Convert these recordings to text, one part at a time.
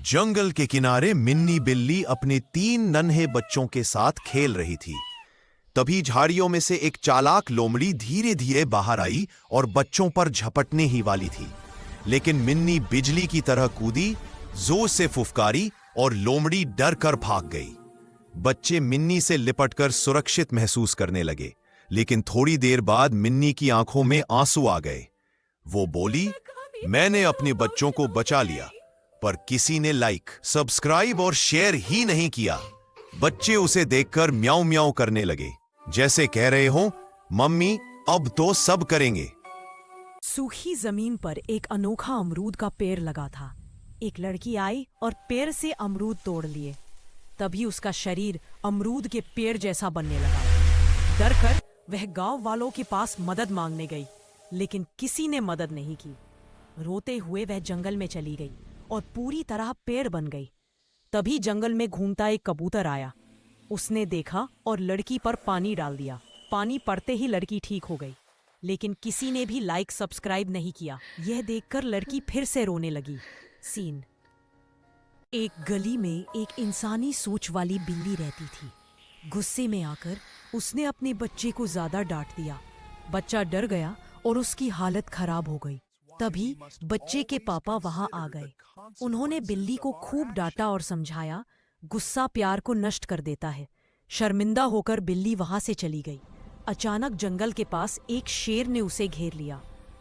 जंगल के किनारे मिन्नी बिल्ली अपने 3 नन्हे बच्चों के साथ खेल रही थी। तभी झाड़ियों में से एक चालाक लोमड़ी धीरे धीरे बाहर आई और बच्चों पर झपटने ही वाली थी, लेकिन मिन्नी बिजली की तरह कूदी, जोर से फुफकारी और लोमड़ी डर कर भाग गई। बच्चे मिन्नी से लिपटकर सुरक्षित महसूस करने लगे, लेकिन थोड़ी देर बाद मिन्नी की आंखों में आंसू आ गए। वो बोली, मैंने अपने बच्चों को बचा लिया, पर किसी ने लाइक, सब्सक्राइब और शेयर ही नहीं किया। बच्चे उसे देखकर म्याऊं म्याऊं करने लगे, जैसे कह रहे हो, मम्मी अब तो सब करेंगे। सूखी जमीन पर एक अनोखा अमरूद का पेड़ लगा था। एक लड़की आई और पेड़ से अमरूद तोड़ लिए। तभी उसका शरीर अमरूद के पेड़ जैसा बनने लगा। डर कर वह गांव वालों के पास मदद मांगने गई, लेकिन किसी ने मदद नहीं की। रोते हुए वह जंगल में चली गई और पूरी तरह पेड़ बन गई। तभी जंगल में घूमता एक कबूतर आया। उसने देखा और लड़की पर पानी डाल दिया। पानी पड़ते ही लड़की ठीक हो गई, लेकिन किसी ने भी लाइक सब्सक्राइब नहीं किया। यह देखकर लड़की फिर से रोने लगी। सीन: एक गली में एक इंसानी सोच वाली बिल्ली रहती थी। गुस्से में आकर उसने अपने बच्चे को ज्यादा डांट दिया। बच्चा डर गया और उसकी हालत खराब हो गई। तभी बच्चे के पापा वहां आ गए। उन्होंने बिल्ली को खूब डांटा और समझाया, गुस्सा प्यार को नष्ट कर देता है। शर्मिंदा होकर बिल्ली वहां से चली गई। अचानक जंगल के पास एक शेर ने उसे घेर लिया।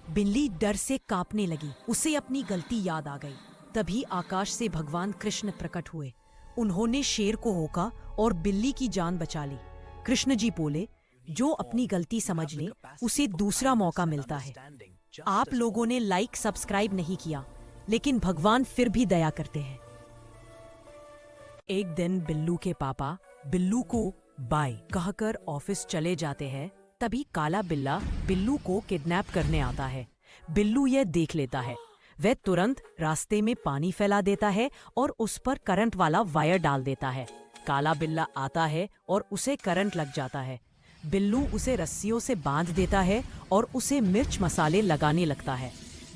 बिल्ली डर से कांपने लगी। उसे अपनी गलती याद आ गई। तभी आकाश से भगवान कृष्ण प्रकट हुए। उन्होंने शेर को रोका और बिल्ली की जान बचा ली। कृष्ण जी बोले, जो अपनी गलती समझ ले उसे दूसरा मौका मिलता है। आप लोगों ने लाइक सब्सक्राइब नहीं किया, लेकिन भगवान फिर भी दया करते हैं। एक दिन बिल्लू के पापा बिल्लू को बाय कहकर ऑफिस चले जाते हैं। तभी काला बिल्ला बिल्लू को किडनैप करने आता है। बिल्लू यह देख लेता है। वह तुरंत रास्ते में पानी फैला देता है और उस पर करंट वाला वायर डाल देता है। काला बिल्ला आता है और उसे करंट लग जाता है। बिल्लू उसे रस्सियों से बांध देता है और उसे मिर्च मसाले लगाने लगता है।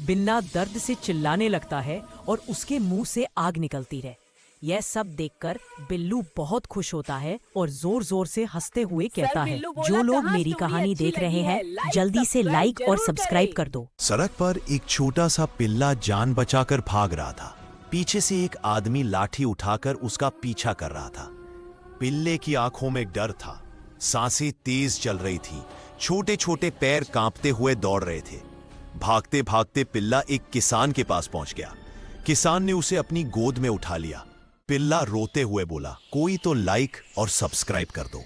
बिल्ला दर्द से चिल्लाने लगता है और उसके मुंह से आग निकलती है। यह सब देखकर बिल्लू बहुत खुश होता है और जोर जोर से हंसते हुए कहता है, जो लोग मेरी कहानी देख रहे हैं जल्दी से लाइक और सब्सक्राइब कर दो। सड़क पर एक छोटा सा पिल्ला जान बचाकर भाग रहा था। पीछे से एक आदमी लाठी उठाकर उसका पीछा कर रहा था। पिल्ले की आंखों में डर था, सांसें तेज चल रही थी, छोटे छोटे पैर कांपते हुए दौड़ रहे थे। भागते भागते पिल्ला एक किसान के पास पहुंच गया। किसान ने उसे अपनी गोद में उठा लिया। पिल्ला रोते हुए बोला, कोई तो लाइक और सब्सक्राइब कर दो।